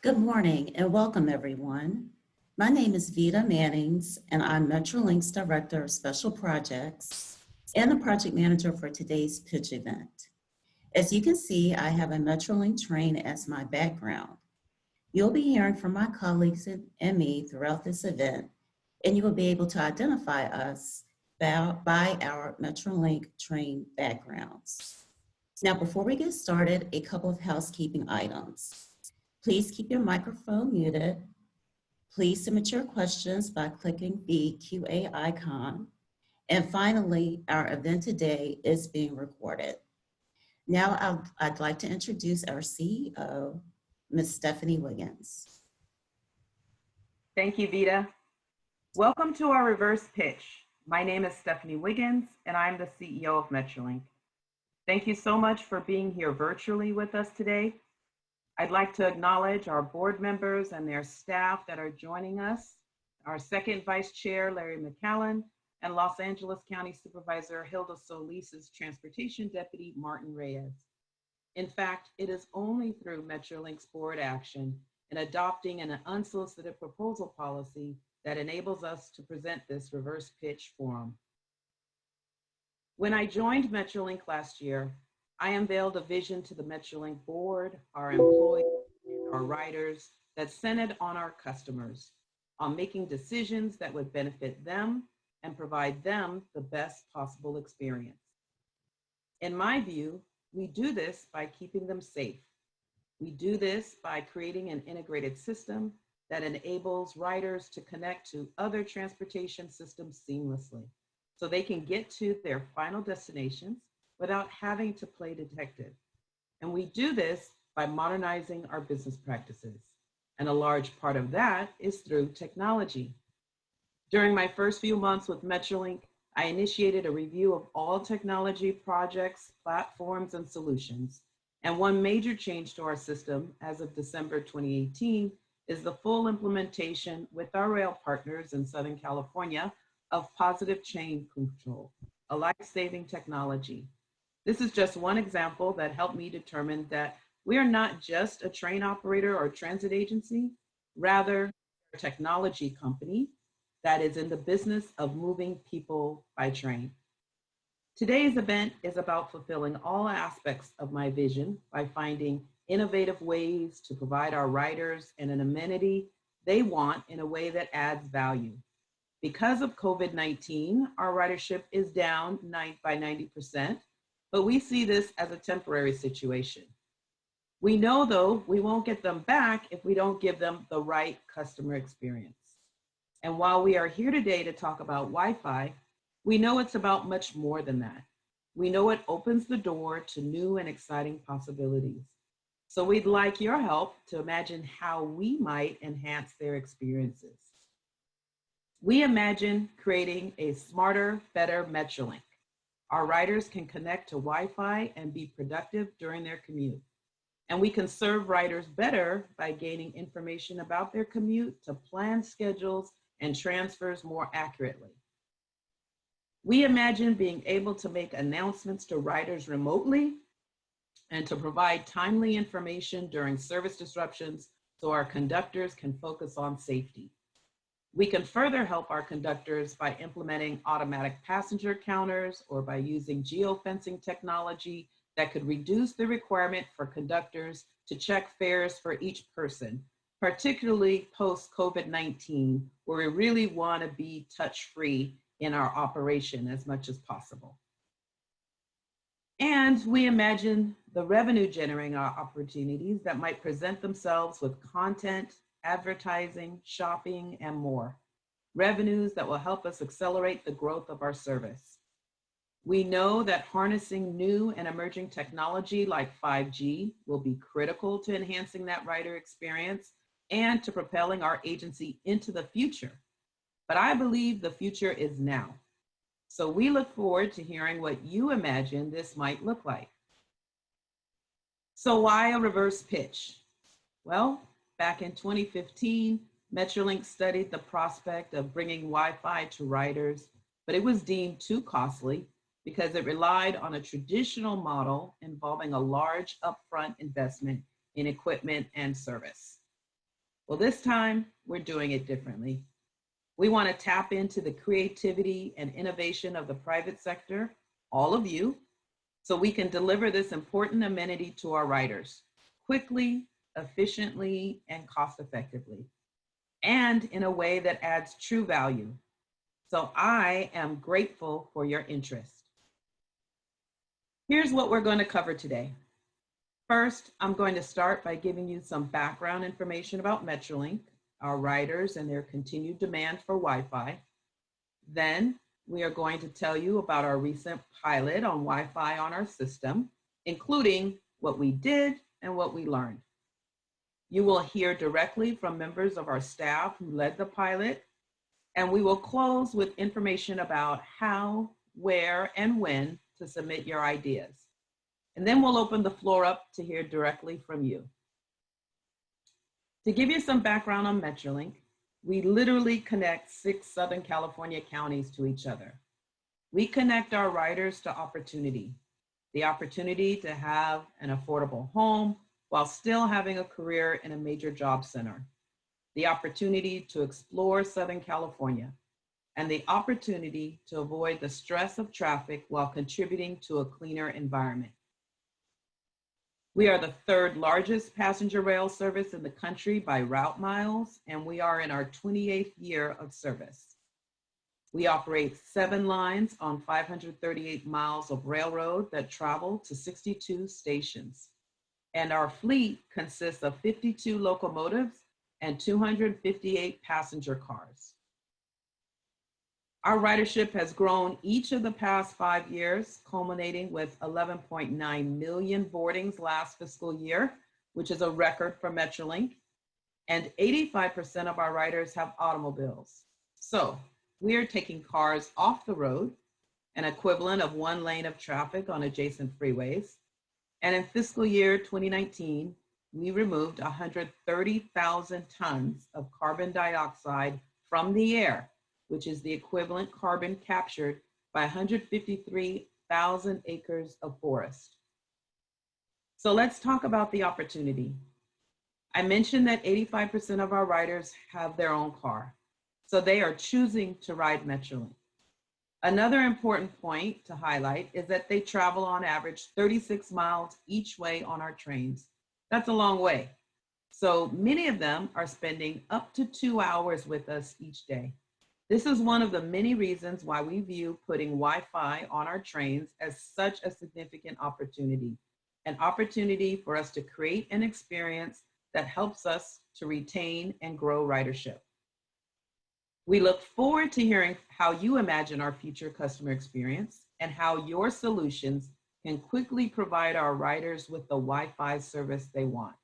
Good morning and welcome, everyone. My name is Vita Mannings, and I'm Metrolink's Director of Special Projects and the project manager for today's pitch event. As you can see, I have a Metrolink train as my background. You'll be hearing from my colleagues and me throughout this event, and you will be able to identify us by our Metrolink train backgrounds. Now, before we get started, a couple of housekeeping items. Please keep your microphone muted. Please submit your questions by clicking the QA icon. And finally, our event today is being recorded. Now I'd like to introduce our CEO, Ms. Stephanie Wiggins. Thank you, Vita. Welcome to our reverse pitch. My name is Stephanie Wiggins, and I'm the CEO of Metrolink. Thank you so much for being here virtually with us today. I'd like to acknowledge our board members and their staff that are joining us, our second vice chair, Larry McCallan, and Los Angeles County Supervisor Hilda Solis's transportation deputy, Martin Reyes. In fact, it is only through Metrolink's board action in adopting an unsolicited proposal policy that enables us to present this reverse pitch forum. When I joined Metrolink last year, I unveiled a vision to the Metrolink board, our employees, and our riders that centered on our customers, on making decisions that would benefit them and provide them the best possible experience. In my view, we do this by keeping them safe. We do this by creating an integrated system that enables riders to connect to other transportation systems seamlessly so they can get to their final destinations without having to play detective. And we do this by modernizing our business practices. And a large part of that is through technology. During my first few months with Metrolink, I initiated a review of all technology projects, platforms, and solutions. And one major change to our system as of December 2018 is the full implementation with our rail partners in Southern California of positive chain control, a life-saving technology. This is just one example that helped me determine that we are not just a train operator or transit agency, rather a technology company that is in the business of moving people by train. Today's event is about fulfilling all aspects of my vision by finding innovative ways to provide our riders an amenity they want in a way that adds value. Because of COVID-19, our ridership is down by 90%, but we see this as a temporary situation. We know, though, we won't get them back if we don't give them the right customer experience. And while we are here today to talk about Wi-Fi, we know it's about much more than that. We know it opens the door to new and exciting possibilities. So we'd like your help to imagine how we might enhance their experiences. We imagine creating a smarter, better Metrolink. Our riders can connect to Wi-Fi and be productive during their commute. And we can serve riders better by gaining information about their commute to plan schedules and transfers more accurately. We imagine being able to make announcements to riders remotely and to provide timely information during service disruptions so our conductors can focus on safety. We can further help our conductors by implementing automatic passenger counters or by using geofencing technology that could reduce the requirement for conductors to check fares for each person, particularly post-COVID-19, where we really want to be touch-free in our operation as much as possible. And we imagine the revenue-generating opportunities that might present themselves with content, advertising, shopping, and more. Revenues that will help us accelerate the growth of our service. We know that harnessing new and emerging technology like 5G will be critical to enhancing that rider experience and to propelling our agency into the future. But I believe the future is now. So we look forward to hearing what you imagine this might look like. So why a reverse pitch? Well, back in 2015, Metrolink studied the prospect of bringing Wi-Fi to riders, but it was deemed too costly because it relied on a traditional model involving a large upfront investment in equipment and service. Well, this time we're doing it differently. We want to tap into the creativity and innovation of the private sector, all of you, so we can deliver this important amenity to our riders quickly, efficiently, and cost effectively, and in a way that adds true value. So I am grateful for your interest. Here's what we're going to cover today. First, I'm going to start by giving you some background information about Metrolink, our riders, and their continued demand for Wi-Fi. Then we are going to tell you about our recent pilot on Wi-Fi on our system, including what we did and what we learned. You will hear directly from members of our staff who led the pilot, and we will close with information about how, where, and when to submit your ideas. And then we'll open the floor up to hear directly from you. To give you some background on Metrolink, we literally connect 6 Southern California counties to each other. We connect our riders to opportunity, the opportunity to have an affordable home while still having a career in a major job center, the opportunity to explore Southern California, and the opportunity to avoid the stress of traffic while contributing to a cleaner environment. We are the 3rd largest passenger rail service in the country by route miles, and we are in our 28th year of service. We operate 7 lines on 538 miles of railroad that travel to 62 stations. And our fleet consists of 52 locomotives and 258 passenger cars. Our ridership has grown each of the past 5 years, culminating with 11.9 million boardings last fiscal year, which is a record for Metrolink, and 85% of our riders have automobiles. So we are taking cars off the road, an equivalent of 1 lane of traffic on adjacent freeways. And in fiscal year 2019, we removed 130,000 tons of carbon dioxide from the air, which is the equivalent carbon captured by 153,000 acres of forest. So let's talk about the opportunity. I mentioned that 85% of our riders have their own car, so they are choosing to ride Metrolink. Another important point to highlight is that they travel on average 36 miles each way on our trains. That's a long way. So many of them are spending up to 2 hours with us each day. This is one of the many reasons why we view putting Wi-Fi on our trains as such a significant opportunity, an opportunity for us to create an experience that helps us to retain and grow ridership. We look forward to hearing how you imagine our future customer experience and how your solutions can quickly provide our riders with the Wi-Fi service they want.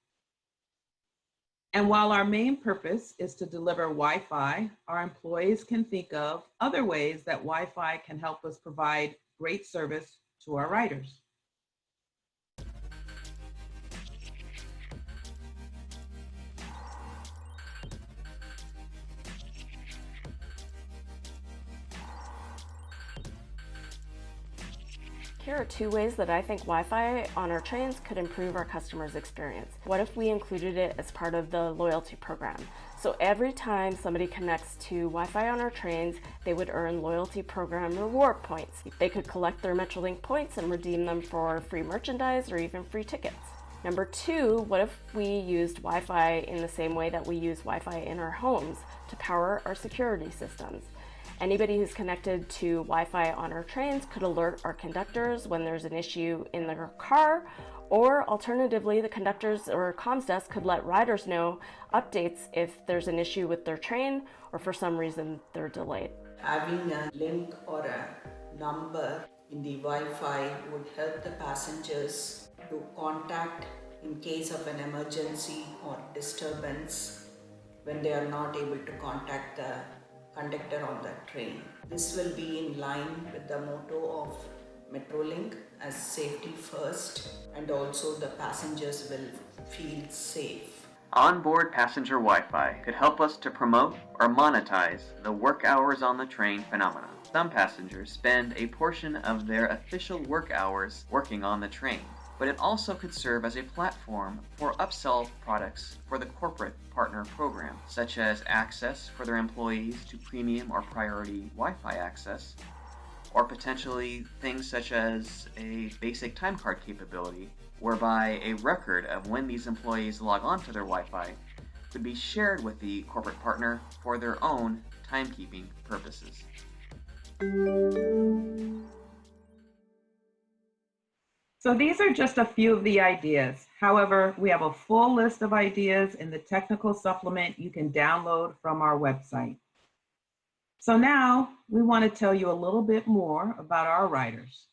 And while our main purpose is to deliver Wi-Fi, our employees can think of other ways that Wi-Fi can help us provide great service to our riders. Here are 2 ways that I think Wi-Fi on our trains could improve our customers' experience. What if we included it as part of the loyalty program? So every time somebody connects to Wi-Fi on our trains, they would earn loyalty program reward points. They could collect their Metrolink points and redeem them for free merchandise or even free tickets. Number 2, what if we used Wi-Fi in the same way that we use Wi-Fi in our homes to power our security systems? Anybody who's connected to Wi-Fi on our trains could alert our conductors when there's an issue in their car, or alternatively, the conductors or comms desk could let riders know updates if there's an issue with their train or for some reason they're delayed. Having a link or a number in the Wi-Fi would help the passengers to contact in case of an emergency or disturbance when they are not able to contact the conductor on the train. This will be in line with the motto of Metrolink as safety first, and also the passengers will feel safe. Onboard passenger Wi-Fi could help us to promote or monetize the work hours on the train phenomenon. Some passengers spend a portion of their official work hours working on the train. but it also could serve as a platform for upsell products for the corporate partner program, such as access for their employees to premium or priority Wi-Fi access, or potentially things such as a basic time card capability, whereby a record of when these employees log on to their Wi-Fi could be shared with the corporate partner for their own timekeeping purposes. So these are just a few of the ideas. However, we have a full list of ideas in the technical supplement you can download from our website. So now we want to tell you a little bit more about our riders.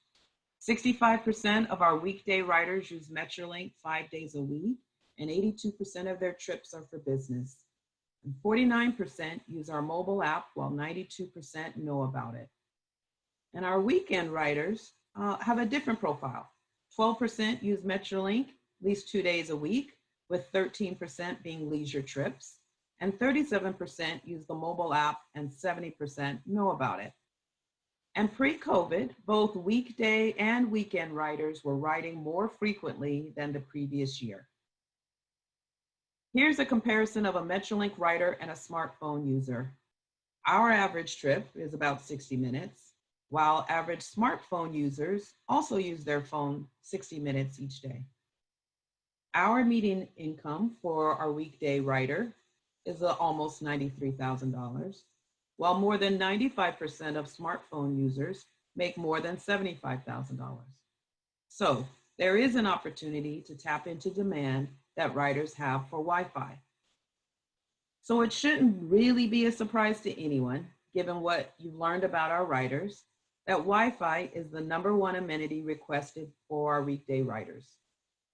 65% of our weekday riders use Metrolink 5 days a week, and 82% of their trips are for business. And 49% use our mobile app, while 92% know about it. And our weekend riders have a different profile. 12% use Metrolink at least 2 days a week, with 13% being leisure trips, and 37% use the mobile app, and 70% know about it. And pre-COVID, both weekday and weekend riders were riding more frequently than the previous year. Here's a comparison of a Metrolink rider and a smartphone user. Our average trip is about 60 minutes, while average smartphone users also use their phone 60 minutes each day. Our median income for our weekday rider is almost $93,000, while more than 95% of smartphone users make more than $75,000. So there is an opportunity to tap into demand that riders have for Wi-Fi. So it shouldn't really be a surprise to anyone, given what you've learned about our riders, that Wi-Fi is the #1 amenity requested for our weekday riders.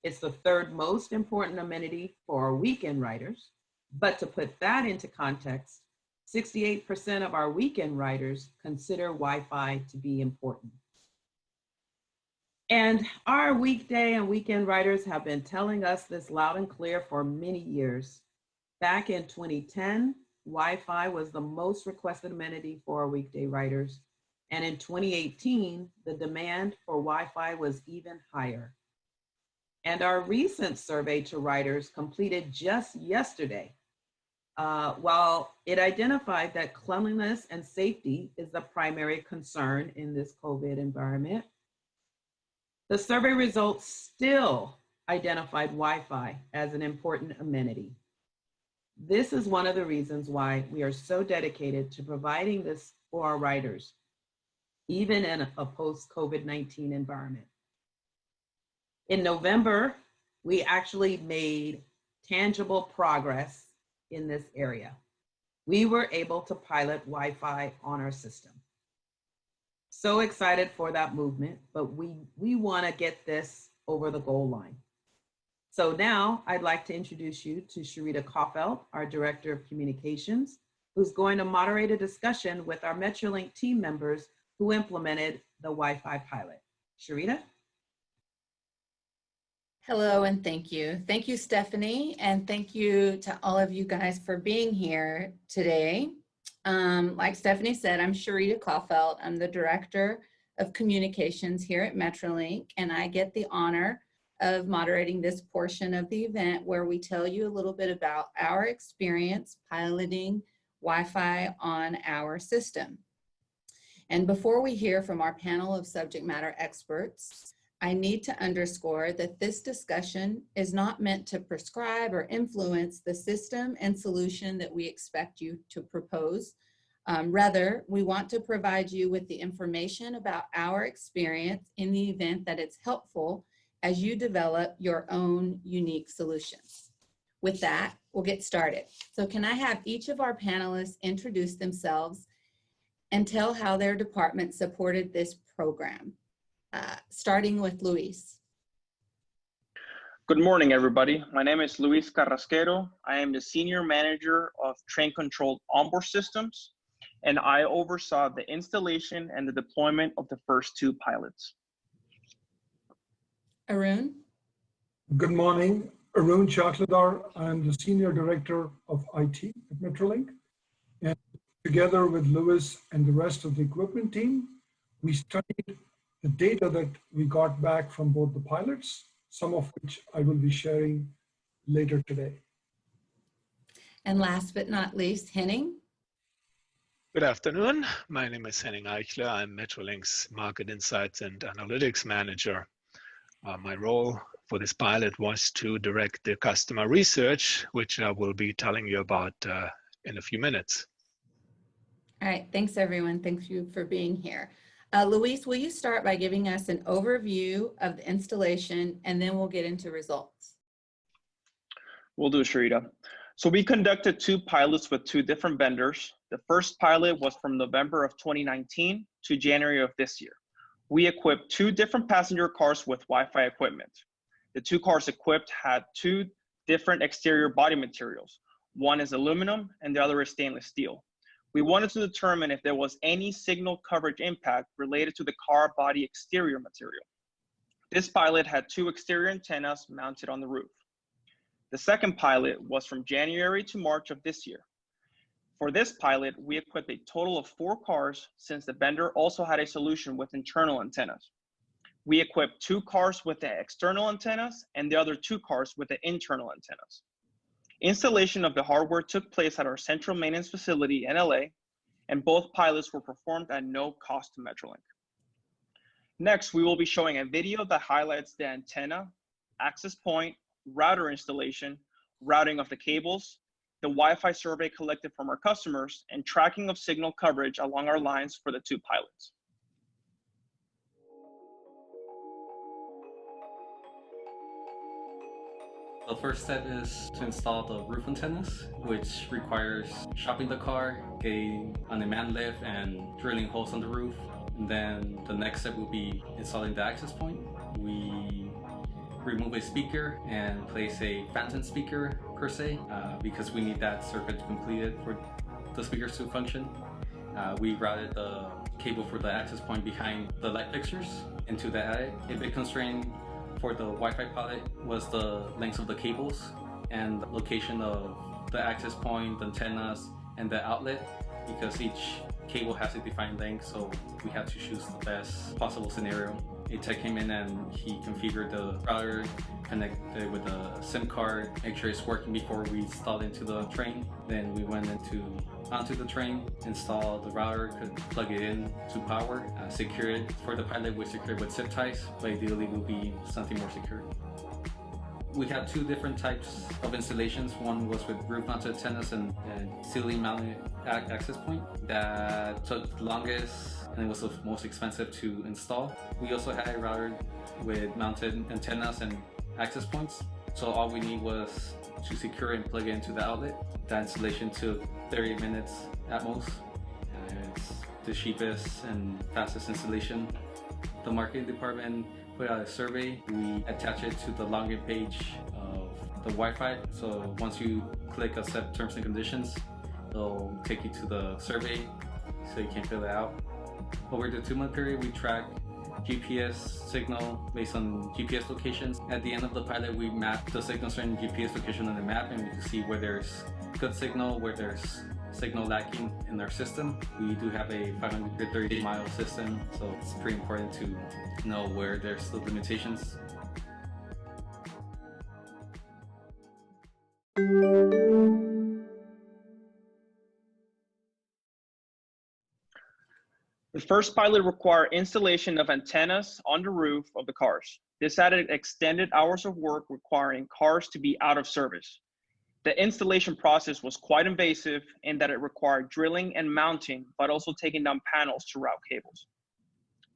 It's the third most important amenity for our weekend riders, but to put that into context, 68% of our weekend riders consider Wi-Fi to be important. And our weekday and weekend riders have been telling us this loud and clear for many years. Back in 2010, Wi-Fi was the most requested amenity for our weekday riders. And in 2018, the demand for Wi-Fi was even higher. And our recent survey to riders, completed just yesterday, while it identified that cleanliness and safety is the primary concern in this COVID environment, the survey results still identified Wi-Fi as an important amenity. This is one of the reasons why we are so dedicated to providing this for our riders, even in a post-COVID-19 environment. In November, we actually made tangible progress in this area. We were able to pilot Wi-Fi on our system. So excited for that movement, but we want to get this over the goal line. So now I'd like to introduce you to Sharita Kaufelt, our Director of Communications, who's going to moderate a discussion with our Metrolink team members who implemented the Wi-Fi pilot. Sharita? Hello and thank you. Thank you, Stephanie, and thank you to all of you guys for being here today. Like Stephanie said, I'm Sharita Kaufelt. I'm the Director of Communications here at Metrolink, and I get the honor of moderating this portion of the event where we tell you a little bit about our experience piloting Wi-Fi on our system. And before we hear from our panel of subject matter experts, I need to underscore that this discussion is not meant to prescribe or influence the system and solution that we expect you to propose. Rather, we want to provide you with the information about our experience in the event that it's helpful as you develop your own unique solutions. With that, we'll get started. So can I have each of our panelists introduce themselves and tell how their department supported this program? Starting with Luis. Good morning, everybody. My name is Luis Carrasquero. I am the Senior Manager of Train Controlled Onboard Systems, and I oversaw the installation and the deployment of the first 2 pilots. Arun. Good morning, Arun Chakladar. I'm the Senior Director of IT at Metrolink. And together with Lewis and the rest of the equipment team, we studied the data that we got back from both the pilots some of which I will be sharing later today. And last but not least, Henning. Good afternoon. My name is Henning Eichler. I'm Metrolink's Market Insights and Analytics Manager. My role for this pilot was to direct the customer research, which I will be telling you about in a few minutes. All right, thanks everyone. Thank you for being here. Luis, will you start by giving us an overview of the installation and then we'll get into results? Will do, Sharita. So we conducted 2 pilots with 2 different vendors. The first pilot was from November of 2019 to January of this year. We equipped 2 different passenger cars with Wi-Fi equipment. The 2 cars equipped had 2 different exterior body materials. One is aluminum and the other is stainless steel. We wanted to determine if there was any signal coverage impact related to the car body exterior material. This pilot had 2 exterior antennas mounted on the roof. The second pilot was from January to March of this year. For this pilot, we equipped a total of 4 cars since the vendor also had a solution with internal antennas. We equipped 2 cars with the external antennas and the other 2 cars with the internal antennas. Installation of the hardware took place at our central maintenance facility in LA, and both pilots were performed at no cost to Metrolink. Next, we will be showing a video that highlights the antenna, access point, router installation, routing of the cables, the Wi-Fi survey collected from our customers, and tracking of signal coverage along our lines for the 2 pilots. The first step is to install the roof antennas, which requires shopping the car, getting on a man lift and drilling holes on the roof. And then the next step will be installing the access point. We remove a speaker and place a phantom speaker per se, because we need that circuit completed for the speakers to function. We routed the cable for the access point behind the light fixtures into the attic. A big constraint for the Wi-Fi pilot was the length of the cables and the location of the access point, the antennas, and the outlet, because each cable has a defined length, so we had to choose the best possible scenario. A tech came in and he configured the router, connected with a SIM card, make sure it's working before we installed into the train. Then we went onto the train, installed the router, could plug it in to power, secure it. For the pilot, we secured with zip ties, but ideally it will be something more secure. We had 2 different types of installations. One was with roof-mounted antennas and ceiling-mounted access point. That took the longest and it was the most expensive to install. We also had a router with mounted antennas and access points. So all we need was to secure and plug it into the outlet. That installation took 30 minutes at most. It's the cheapest and fastest installation. The marketing department put out a survey. We attach it to the login page of the Wi-Fi. So once you click accept terms and conditions, it'll take you to the survey so you can fill it out. Over the 2-month period, we track GPS signal based on GPS locations. At the end of the pilot, we map the signal certain GPS location on the map, and we can see where there's good signal, where there's signal lacking in our system. We do have a 530-mile system, so it's pretty important to know where there's the limitations. The first pilot required installation of antennas on the roof of the cars. This added extended hours of work, requiring cars to be out of service. The installation process was quite invasive in that it required drilling and mounting, but also taking down panels to route cables.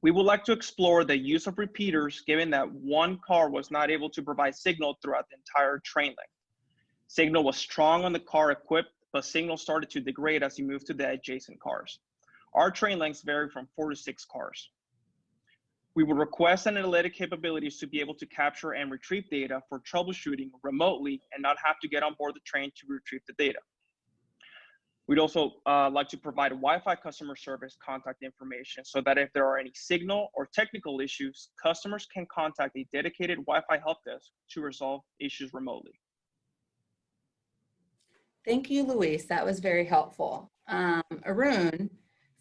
We would like to explore the use of repeaters, given that one car was not able to provide signal throughout the entire train length. Signal was strong on the car equipped, but signal started to degrade as you moved to the adjacent cars. Our train lengths vary from 4 to 6 cars. We would request analytic capabilities to be able to capture and retrieve data for troubleshooting remotely and not have to get on board the train to retrieve the data. We'd also like to provide Wi-Fi customer service contact information so that if there are any signal or technical issues, customers can contact a dedicated Wi-Fi help desk to resolve issues remotely. Thank you, Luis. That was very helpful. Arun,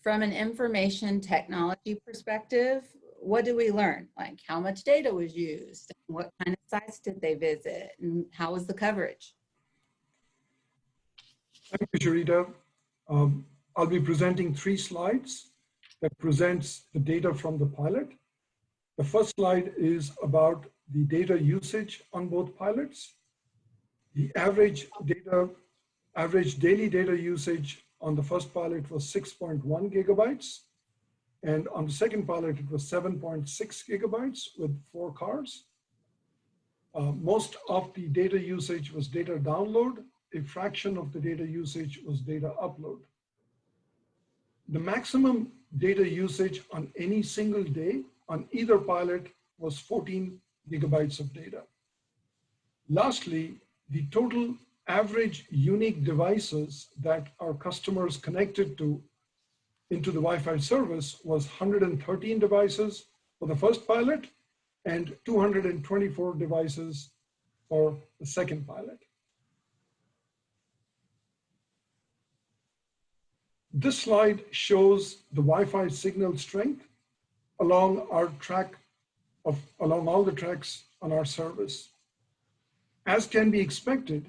from an information technology perspective, what did we learn? Like how much data was used? What kind of sites did they visit? And how was the coverage? Thank you, Sharita. I'll be presenting 3 slides that presents the data from the pilot. The first slide is about the data usage on both pilots. The average daily data usage on the first pilot was 6.1 gigabytes. And on the second pilot, it was 7.6 gigabytes with 4 cars. Most of the data usage was data download. A fraction of the data usage was data upload. The maximum data usage on any single day on either pilot was 14 gigabytes of data. Lastly, the total average unique devices that our customers connected to into the Wi-Fi service was 113 devices for the first pilot and 224 devices for the second pilot. This slide shows the Wi-Fi signal strength along all the tracks on our service. As can be expected,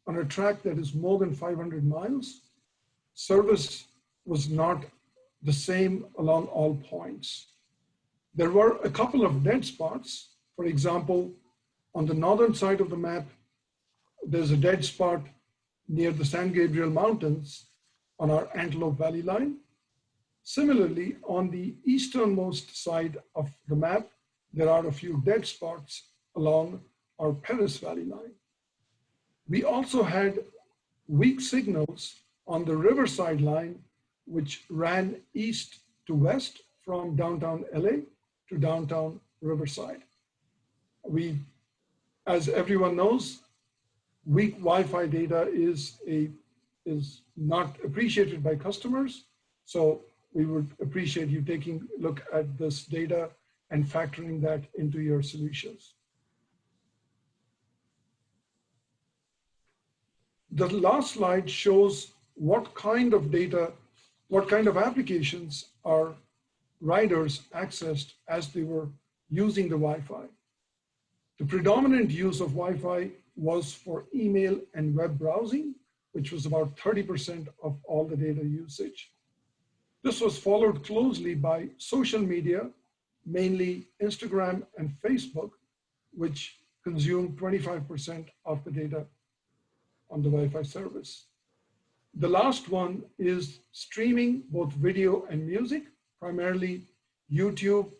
on a track that is more than 500 miles, service was not the same along all points. There were a couple of dead spots. For example, on the northern side of the map, there's a dead spot near the San Gabriel Mountains on our Antelope Valley line. Similarly, on the easternmost side of the map, there are a few dead spots along our Paris Valley line. We also had weak signals on the Riverside line, which ran east to west from downtown LA to downtown Riverside. As everyone knows, weak Wi-Fi data is not appreciated by customers. So we would appreciate you taking a look at this data and factoring that into your solutions. The last slide shows what kind of data, what kind of applications our riders accessed as they were using the Wi-Fi. The predominant use of Wi-Fi was for email and web browsing, which was about 30% of all the data usage. This was followed closely by social media, mainly Instagram and Facebook, which consumed 25% of the data on the Wi-Fi service. The last one is streaming both video and music, primarily YouTube,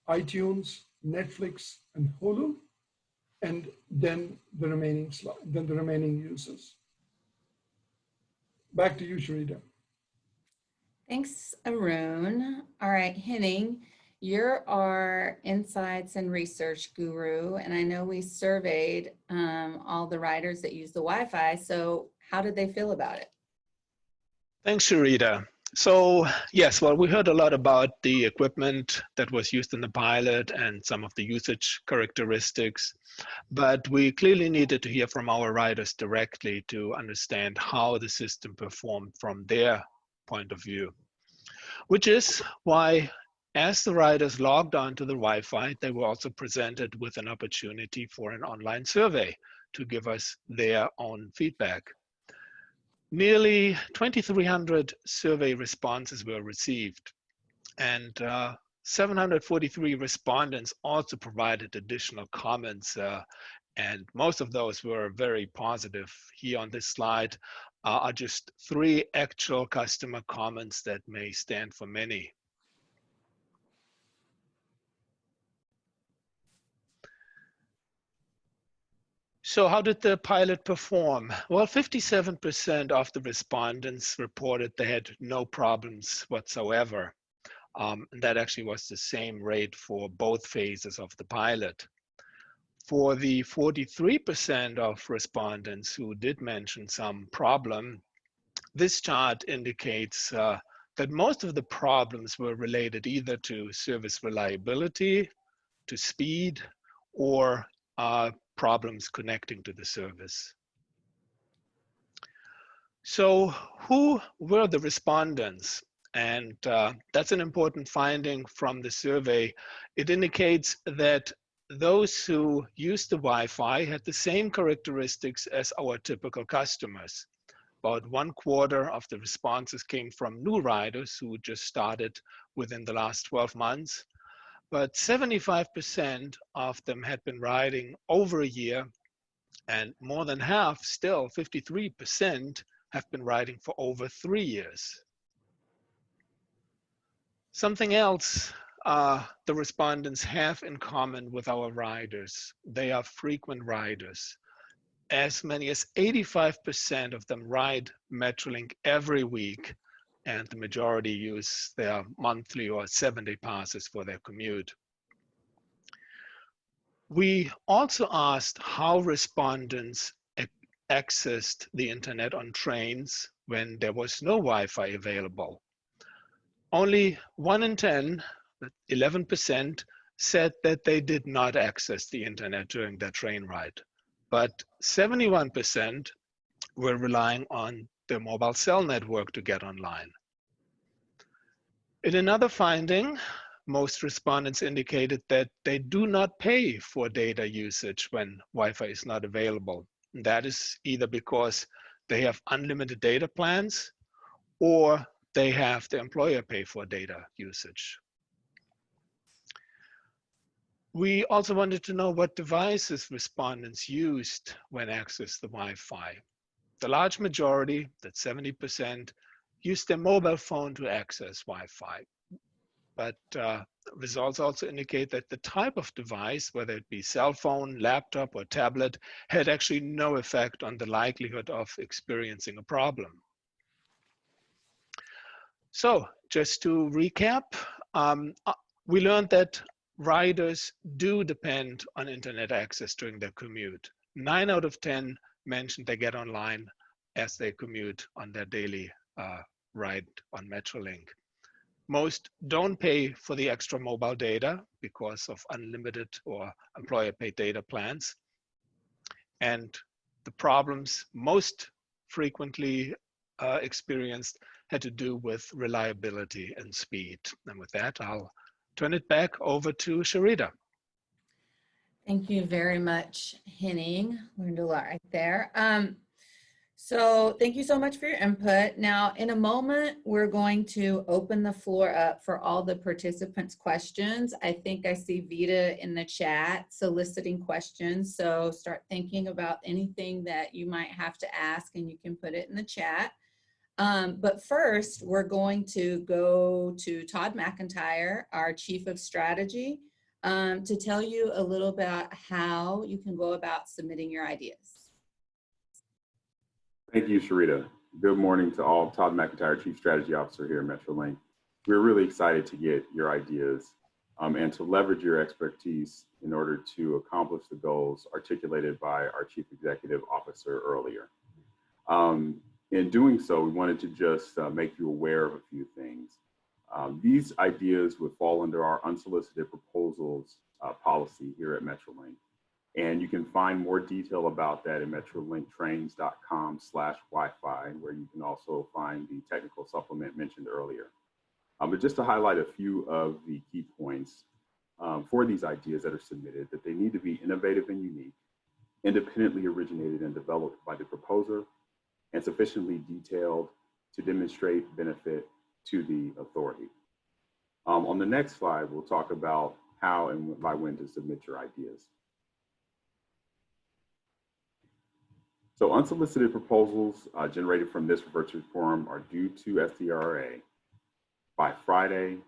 iTunes, Netflix, and Hulu, and then the remaining uses. Back to you, Sharita. Thanks, Arun. All right, Henning, you're our insights and research guru, and I know we surveyed all the riders that use the Wi-Fi, so how did they feel about it? Thanks, Sharita. So yes, well, we heard a lot about the equipment that was used in the pilot and some of the usage characteristics, but we clearly needed to hear from our riders directly to understand how the system performed from their point of view, which is why as the riders logged on to the Wi-Fi, they were also presented with an opportunity for an online survey to give us their own feedback. Nearly 2,300 survey responses were received, and 743 respondents also provided additional comments, and most of those were very positive. Here on this slide are just 3 actual customer comments that may stand for many. So how did the pilot perform? Well, 57% of the respondents reported they had no problems whatsoever. And that actually was the same rate for both phases of the pilot. For the 43% of respondents who did mention some problem, this chart indicates that most of the problems were related either to service reliability, to speed, or problems connecting to the service. So who were the respondents? And that's an important finding from the survey. It indicates that those who used the Wi-Fi had the same characteristics as our typical customers. About 1/4 of the responses came from new riders who just started within the last 12 months, but 75% of them had been riding over a year, and more than half, still 53%, have been riding for over 3 years. Something else the respondents have in common with our riders: they are frequent riders. As many as 85% of them ride Metrolink every week, and the majority use their monthly or 7-day passes for their commute. We also asked how respondents accessed the internet on trains when there was no Wi-Fi available. Only 1 in 10, 11%, said that they did not access the internet during their train ride, but 71% were relying on their mobile cell network to get online. In another finding, most respondents indicated that they do not pay for data usage when Wi-Fi is not available. That is either because they have unlimited data plans or they have the employer pay for data usage. We also wanted to know what devices respondents used when accessed the Wi-Fi. The large majority, that 70%, used their mobile phone to access Wi-Fi. But results also indicate that the type of device, whether it be cell phone, laptop, or tablet, had actually no effect on the likelihood of experiencing a problem. So just to recap, we learned that riders do depend on internet access during their commute. 9 out of 10 mentioned they get online as they commute on their daily ride on Metrolink. Most don't pay for the extra mobile data because of unlimited or employer-paid data plans. And the problems most frequently experienced had to do with reliability and speed. And with that, I'll turn it back over to Sharita. Thank you very much, Henning. Learned a lot right there. So thank you so much for your input. Now, in a moment, we're going to open the floor up for all the participants' questions. I think I see Vita in the chat soliciting questions. So start thinking about anything that you might have to ask, and you can put it in the chat. But first, we're going to go to Todd McIntyre, our Chief of Strategy, to tell you a little about how you can go about submitting your ideas. Thank you, Sharita. Good morning to all. Todd McIntyre, Chief Strategy Officer here at Metrolink. We're really excited to get your ideas and to leverage your expertise in order to accomplish the goals articulated by our Chief Executive Officer earlier. In doing so, we wanted to just make you aware of a few things. These ideas would fall under our unsolicited proposals policy here at Metrolink. And you can find more detail about that at metrolinktrains.com/Wi-Fi, where you can also find the technical supplement mentioned earlier. But just to highlight a few of the key points for these ideas that are submitted, that they need to be innovative and unique, independently originated and developed by the proposer, and sufficiently detailed to demonstrate benefit to the authority. On the next slide, we'll talk about how and by when to submit your ideas. So unsolicited proposals generated from this virtual forum are due to SDRA by Friday,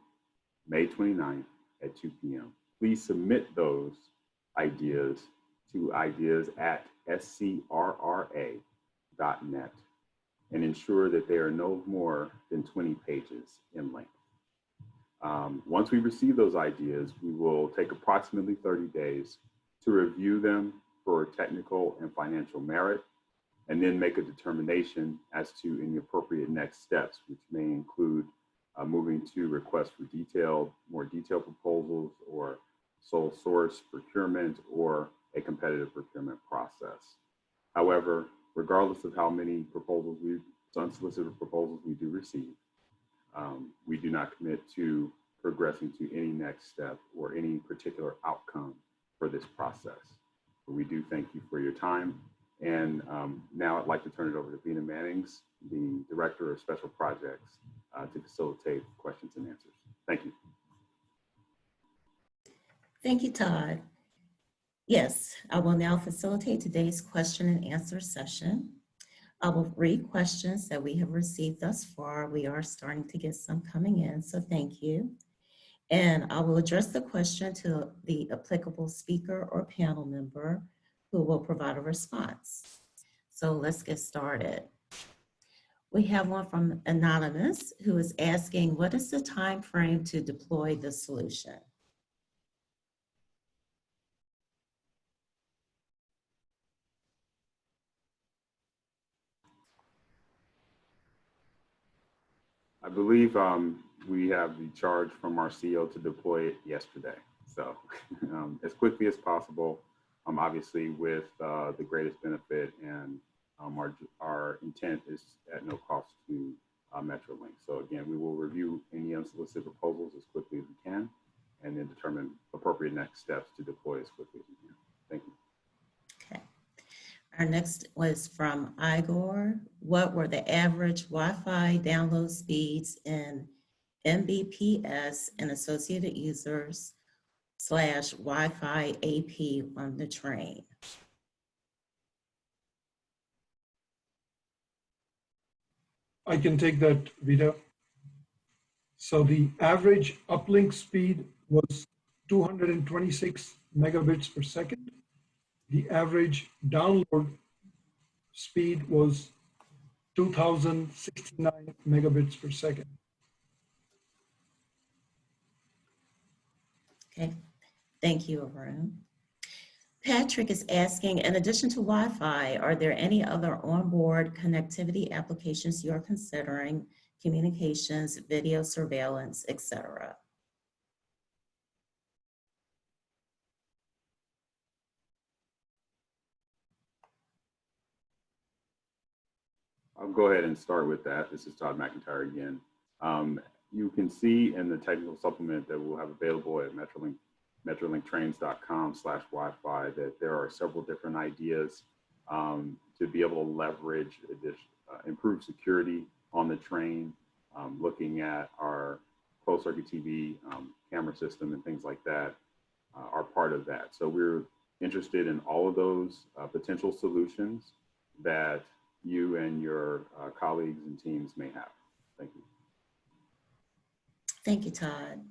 May 29th at 2 p.m. Please submit those ideas to ideas@scrra.net and ensure that they are no more than 20 pages in length. Once we receive those ideas, we will take approximately 30 days to review them for technical and financial merit, and then make a determination as to any appropriate next steps, which may include moving to request for more detailed proposals, or sole source procurement, or a competitive procurement process. However, regardless of how many unsolicited proposals we do receive, We do not commit to progressing to any next step or any particular outcome for this process. But we do thank you for your time. And now I'd like to turn it over to Vina Mannings, the Director of Special Projects, to facilitate questions and answers. Thank you. Thank you, Todd. Yes, I will now facilitate today's question and answer session. I will read questions that we have received thus far. We are starting to get some coming in, so thank you. And I will address the question to the applicable speaker or panel member who will provide a response. So let's get started. We have one from Anonymous who is asking, what is the time frame to deploy the solution? I believe we have the charge from our CEO to deploy it yesterday. So as quickly as possible, obviously with the greatest benefit, and our intent is at no cost to Metrolink. So again, we will review any unsolicited proposals as quickly as we can, and then determine appropriate next steps to deploy as quickly as we can. Thank you. Okay. Our next was from Igor. What were the average Wi-Fi download speeds in Mbps and associated users / Wi-Fi AP on the train? I can take that, Vida. So the average uplink speed was 226 megabits per second. The average download speed was 2069 megabits per second. Okay, thank you, Arun. Patrick is asking, in addition to Wi-Fi, are there any other onboard connectivity applications you are considering, communications, video surveillance, etc.? I'll go ahead and start with that. This is Todd McIntyre again. You can see in the technical supplement that we'll have available at metrolinktrains.com/Wi-Fi that there are several different ideas to be able to leverage improved security on the train, looking at our closed circuit TV camera system and things like that are part of that. So we're interested in all of those potential solutions that you and your colleagues and teams may have. Thank you. Thank you, Todd.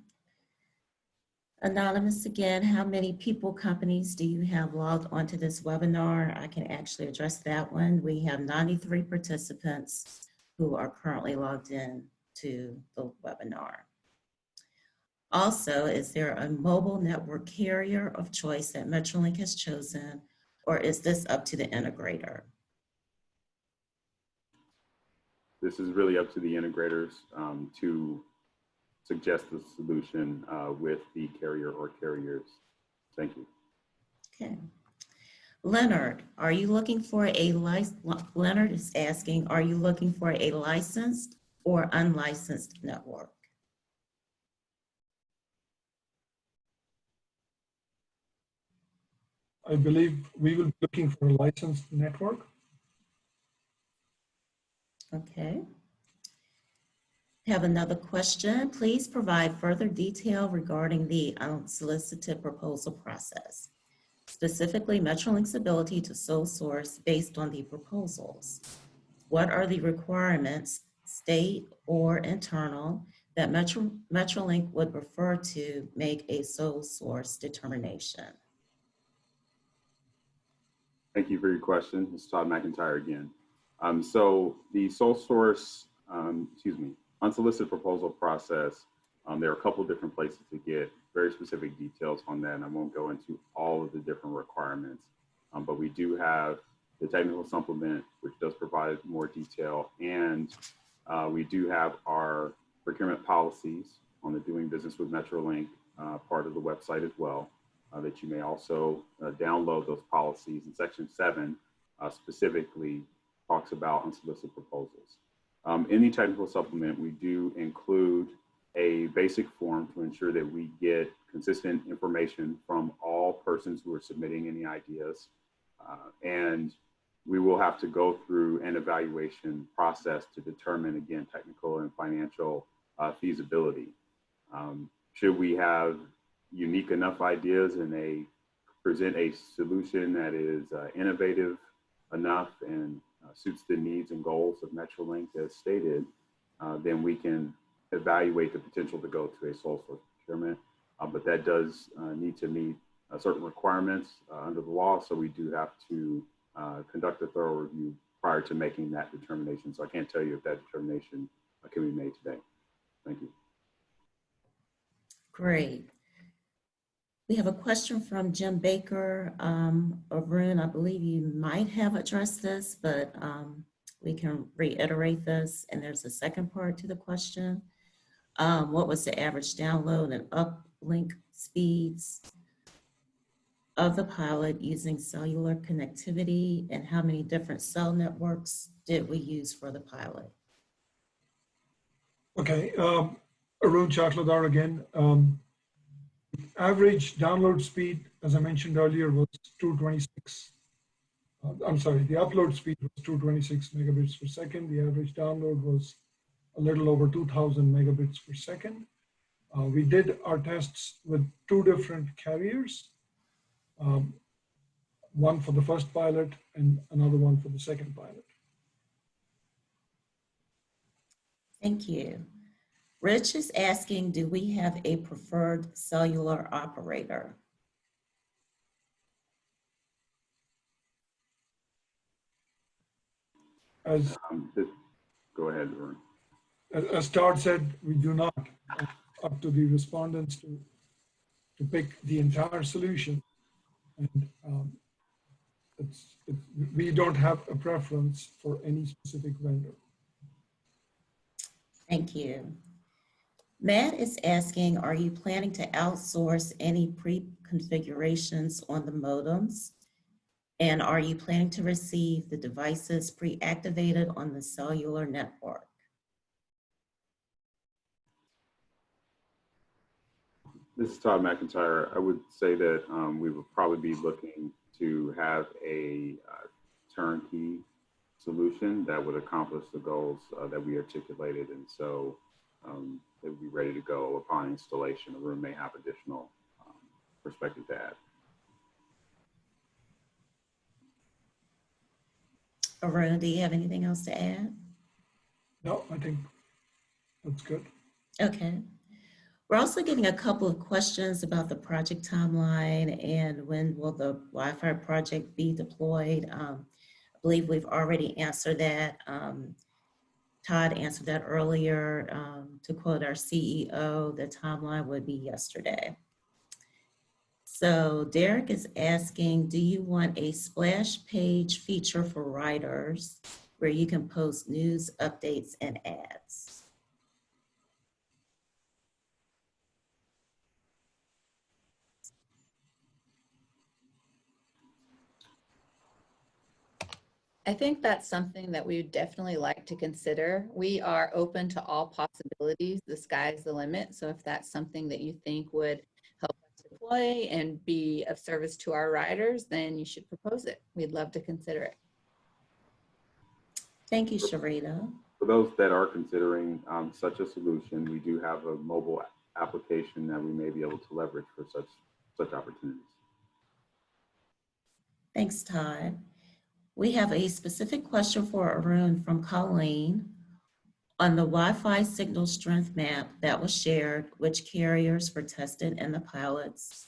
Anonymous again, how many people, companies do you have logged onto this webinar? I can actually address that one. We have 93 participants who are currently logged in to the webinar. Also, is there a mobile network carrier of choice that Metrolink has chosen, or is this up to the integrator? This is really up to the integrators to suggest the solution with the carrier or carriers. Thank you. Okay. Leonard, are you looking for a Leonard is asking, are you looking for a licensed or unlicensed network? I believe we will be looking for a licensed network. Okay. Have another question. Please provide further detail regarding the unsolicited proposal process, specifically Metrolink's ability to sole source based on the proposals. What are the requirements, state or internal, that Metrolink would prefer to make a sole source determination? Thank you for your question. This is Todd McIntyre again. So the sole source, unsolicited proposal process, there are a couple of different places to get very specific details on that, and I won't go into all of the different requirements, but we do have the technical supplement, which does provide more detail, and we do have our procurement policies on the Doing Business with Metrolink part of the website as well, that you may also download those policies. In Section 7 specifically talks about unsolicited proposals. In the technical supplement, we do include a basic form to ensure that we get consistent information from all persons who are submitting any ideas. And we will have to go through an evaluation process to determine, again, technical and financial feasibility. Should we have unique enough ideas and present a solution that is innovative enough and suits the needs and goals of Metrolink as stated, then we can evaluate the potential to go to a sole source procurement. But that does need to meet certain requirements under the law. So we do have to conduct a thorough review prior to making that determination. So I can't tell you if that determination can be made today. Thank you. Great. We have a question from Jim Baker. Arun, I believe you might have addressed this, but we can reiterate this. And there's a second part to the question. What was the average download and uplink speeds of the pilot using cellular connectivity, and how many different cell networks did we use for the pilot? Okay, Arun Chakladar again. Average download speed, as I mentioned earlier, was 226. I'm sorry, the upload speed was 226 megabits per second. The average download was a little over 2000 megabits per second. We did our tests with two different carriers, one for the first pilot and another one for the second pilot. Thank you. Rich is asking, do we have a preferred cellular operator? As Go ahead, Arun. As Todd said, we do not. Up to the respondents to pick the entire solution. And we don't have a preference for any specific vendor. Thank you. Matt is asking, are you planning to outsource any pre-configurations on the modems? And are you planning to receive the devices pre-activated on the cellular network? This is Todd McIntyre. I would say that we would probably be looking to have a turnkey solution that would accomplish the goals that we articulated. And so it would be ready to go upon installation. Arun may have additional perspective to add. Arun, do you have anything else to add? No, I think that's good. Okay. We're also getting a couple of questions about the project timeline and when will the Wi-Fi project be deployed. I believe we've already answered that. Todd answered that earlier. To quote our CEO, the timeline would be yesterday. So Derek is asking, do you want a splash page feature for writers where you can post news, updates, and ads? I think that's something that we would definitely like to consider. We are open to all possibilities. The sky's the limit. So if that's something that you think would help us deploy and be of service to our riders, then you should propose it. We'd love to consider it. Thank you, Sharita. For those that are considering such a solution, we do have a mobile application that we may be able to leverage for such opportunities. Thanks, Todd. We have a specific question for Arun from Colleen. On the Wi-Fi signal strength map that was shared, which carriers were tested in the pilots?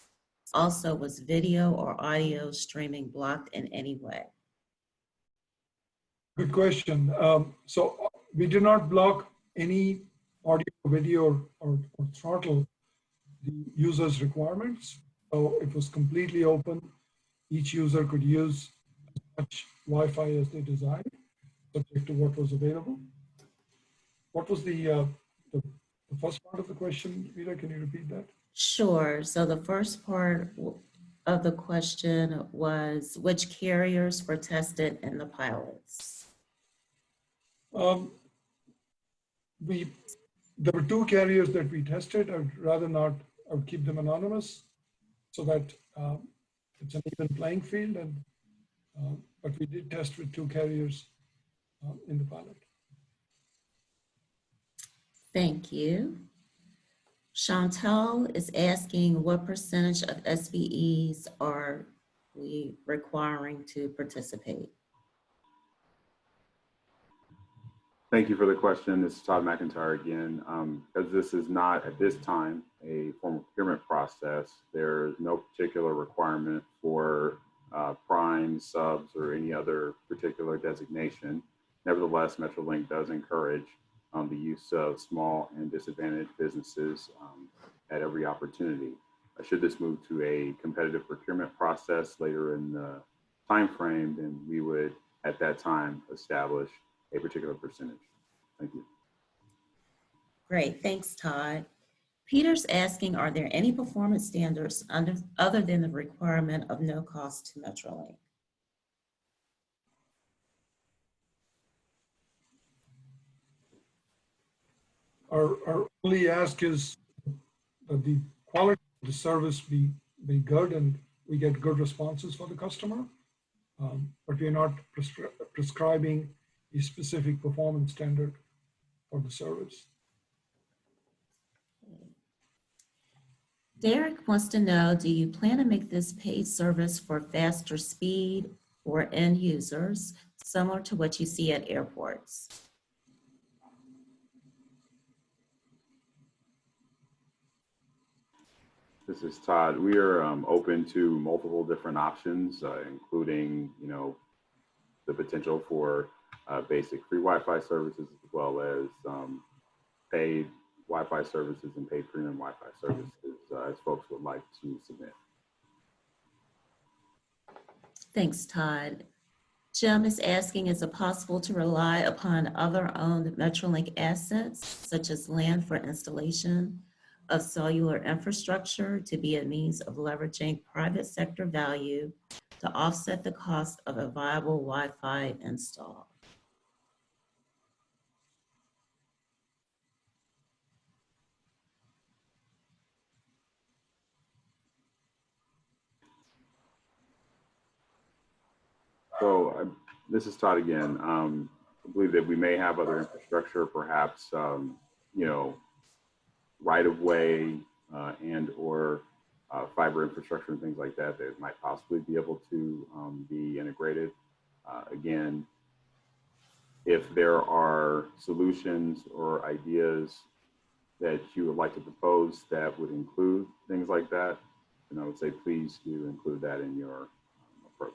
Also, was video or audio streaming blocked in any way? Good question. So we did not block any audio, video, or throttle the user's requirements. So it was completely open. Each user could use as much Wi-Fi as they desired, subject to what was available. What was the first part of the question, Rita? Can you repeat that? Sure. So the first part of the question was which carriers were tested in the pilots? There were 2 carriers that we tested. I would keep them anonymous so that it's an even playing field. But we did test with 2 carriers in the pilot. Thank you. Chantel is asking what percentage of SBEs are we requiring to participate? Thank you for the question. This is Todd McIntyre again. Because this is not at this time a formal procurement process, there's no particular requirement for prime, subs, or any other particular designation. Nevertheless, Metrolink does encourage the use of small and disadvantaged businesses at every opportunity. Should this move to a competitive procurement process later in the time frame, then we would at that time establish a particular percentage. Thank you. Great, thanks, Todd. Peter's asking, are there any performance standards other than the requirement of no cost to Metrolink? Our only ask is that the quality of the service be good and we get good responses for the customer. But we are not prescribing a specific performance standard for the service. Derek wants to know, do you plan to make this paid service for faster speed or end users, similar to what you see at airports? This is Todd. We are open to multiple different options, including, the potential for basic free Wi-Fi services, as well as paid Wi-Fi services and paid premium Wi-Fi services, as folks would like to submit. Thanks, Todd. Jim is asking, is it possible to rely upon other owned Metrolink assets, such as land for installation of cellular infrastructure, to be a means of leveraging private sector value to offset the cost of a viable Wi-Fi install? So this is Todd again. I believe that we may have other infrastructure, perhaps, right of way and or fiber infrastructure and things like that that might possibly be able to be integrated. Again, if there are solutions or ideas that you would like to propose that would include things like that, then I would say please do include that in your approach.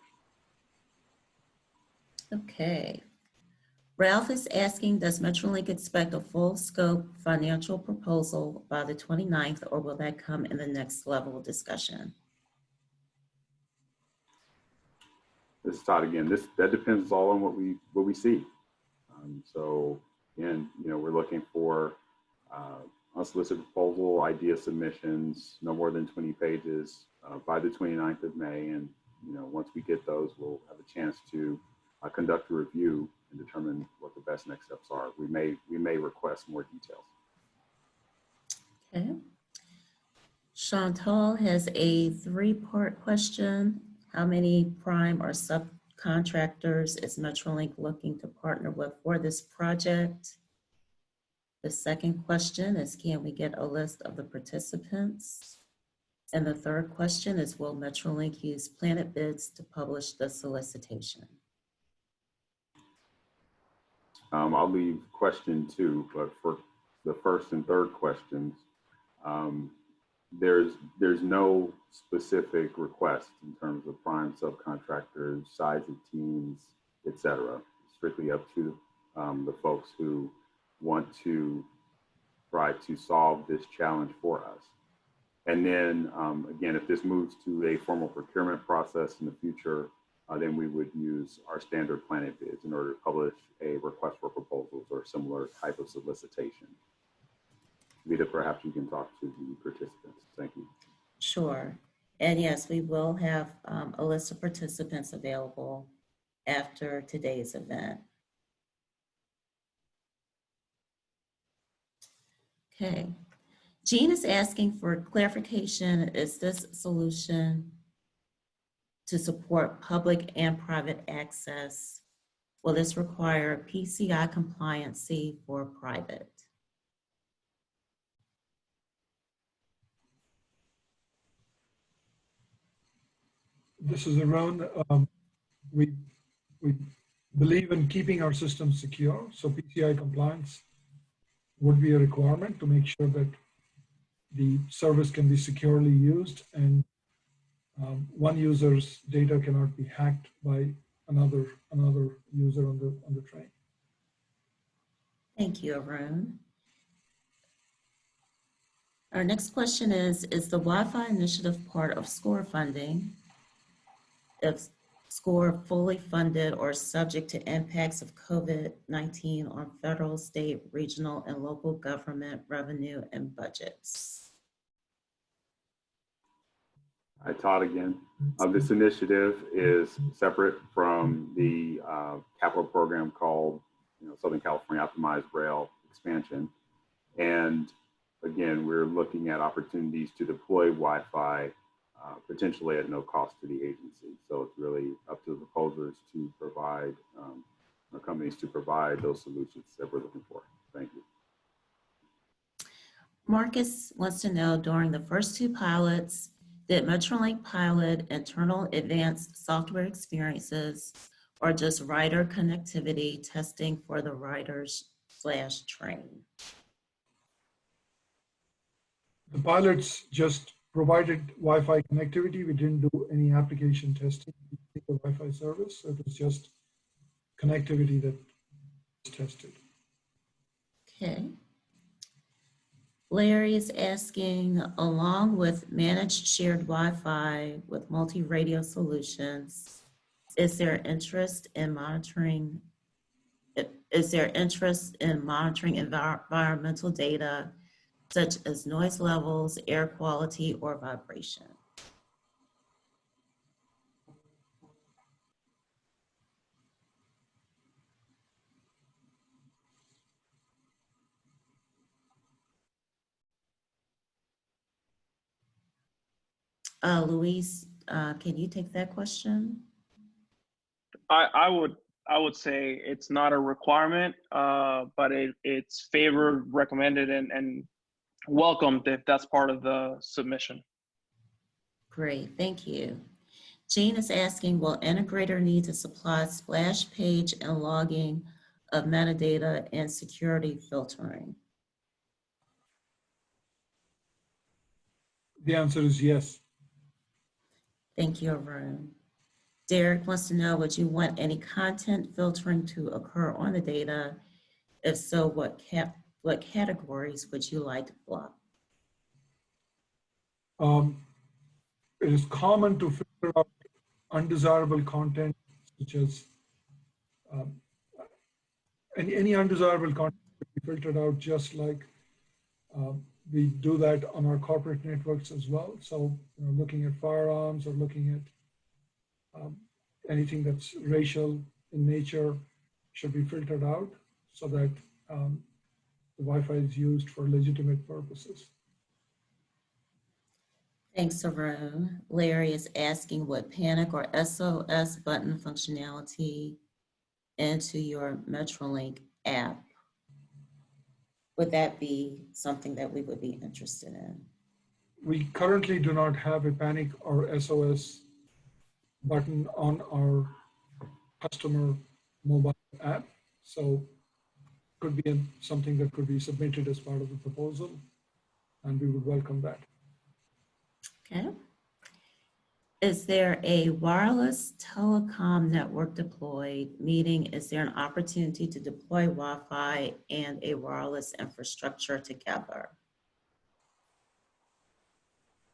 Okay. Ralph is asking, does Metrolink expect a full scope financial proposal by the 29th, or will that come in the next level of discussion? This is Todd again. That depends all on what we see. So again, we're looking for unsolicited proposal, idea submissions, no more than 20 pages by the 29th of May. And once we get those, we'll have a chance to conduct a review and determine what the best next steps are. We may request more details. Okay. Chantal has a 3-part question. How many prime or subcontractors is Metrolink looking to partner with for this project? The second question is, can we get a list of the participants? And the third question is, will Metrolink use Planet Bids to publish the solicitation? I'll leave question 2, but for the first and third questions, there's no specific request in terms of prime subcontractors, size of teams, etc. Strictly up to the folks who want to try to solve this challenge for us. And then again, if this moves to a formal procurement process in the future, then we would use our standard Planet Bids in order to publish a request for proposals or similar type of solicitation. Vita, perhaps you can talk to the participants. Thank you. Sure. And yes, we will have a list of participants available after today's event. Okay. Jean is asking for clarification. Is this solution to support public and private access? Will this require PCI compliancy for private? This is Arun. We believe in keeping our systems secure, so PCI compliance would be a requirement to make sure that the service can be securely used and one user's data cannot be hacked by another user on the train. Thank you, Arun. Our next question is the Wi-Fi initiative part of SCORE funding? If SCORE fully funded or subject to impacts of COVID-19 on federal, state, regional, and local government revenue and budgets? Hi, Todd again. This initiative is separate from the capital program called Southern California Optimized Rail Expansion. And again, we're looking at opportunities to deploy Wi-Fi potentially at no cost to the agency. So it's really up to the proposers to provide, or companies to provide those solutions that we're looking for. Thank you. Marcus wants to know, during the first two pilots, did Metrolink pilot internal advanced software experiences or just rider connectivity testing for the riders/train? The pilots just provided Wi-Fi connectivity. We didn't do any application testing of the Wi-Fi service. So it was just connectivity that was tested. Okay. Larry is asking, along with managed shared Wi-Fi with multi-radio solutions, is there interest in monitoring environmental data such as noise levels, air quality, or vibration? Luis, can you take that question? I would say it's not a requirement, but it's favored, recommended, and welcomed if that's part of the submission. Great, thank you. Jean is asking, will integrator need to supply splash page and logging of metadata and security filtering? The answer is yes. Thank you, Arun. Derek wants to know, would you want any content filtering to occur on the data? If so, what categories would you like to block? It is common to filter out undesirable content, such as any undesirable content could be filtered out, just like we do that on our corporate networks as well. So looking at firearms or looking at anything that's racial in nature should be filtered out so that the Wi-Fi is used for legitimate purposes. Thanks, Arun. Larry is asking, what panic or SOS button functionality into your Metrolink app? Would that be something that we would be interested in? We currently do not have a panic or SOS button on our customer mobile app. So could be something that could be submitted as part of the proposal, and we would welcome that. Okay. Is there a wireless telecom network deployed? Meaning, is there an opportunity to deploy Wi-Fi and a wireless infrastructure together?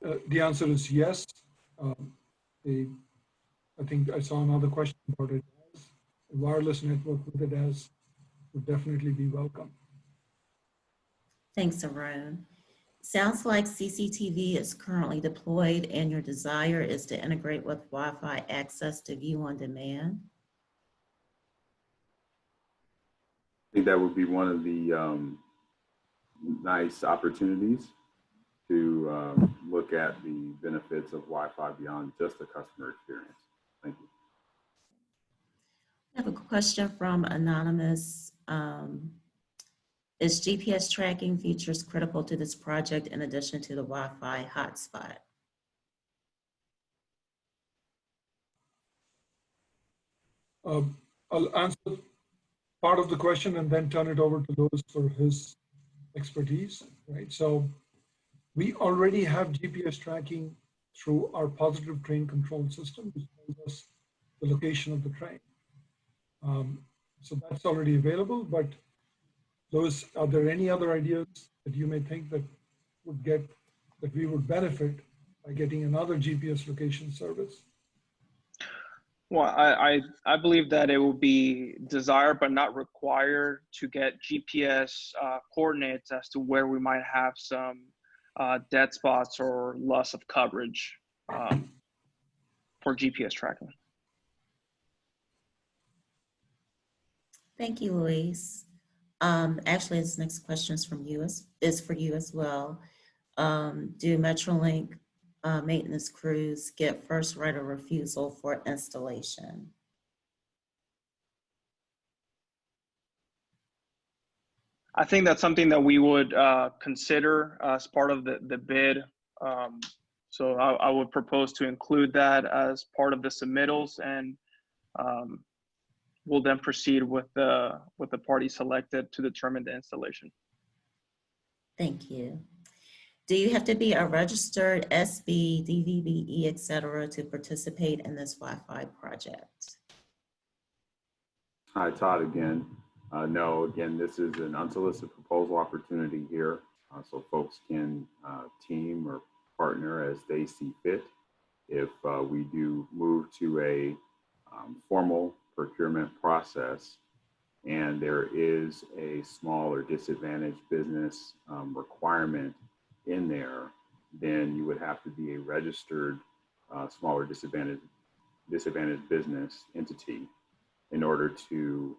The answer is yes. I think I saw another question about it. A wireless network with it as would definitely be welcome. Thanks, Arun. Sounds like CCTV is currently deployed and your desire is to integrate with Wi-Fi access to view on demand. I think that would be one of the nice opportunities to look at the benefits of Wi-Fi beyond just the customer experience. Thank you. I have a question from Anonymous. Is GPS tracking features critical to this project in addition to the Wi-Fi hotspot? I'll answer part of the question and then turn it over to Louis for his expertise, right? So we already have GPS tracking through our positive train control system, which tells us the location of the train. So that's already available, but Louis, are there any other ideas that you may think that we would benefit by getting another GPS location service? Well, I believe that it will be desired but not required to get GPS coordinates as to where we might have some dead spots or loss of coverage for GPS tracking. Thank you, Luis. Actually, this next question is for you as well. Do Metrolink maintenance crews get first right of refusal for installation? I think that's something that we would consider as part of the bid. So I would propose to include that as part of the submittals, and we'll then proceed with the party selected to determine the installation. Thank you. Do you have to be a registered SB, DVBE, et cetera, to participate in this Wi-Fi project? Hi, Todd again. No, again, this is an unsolicited proposal opportunity here, so folks can team or partner as they see fit. If we do move to a formal procurement process and there is a small or disadvantaged business requirement in there, then you would have to be a registered small or disadvantaged business entity in order to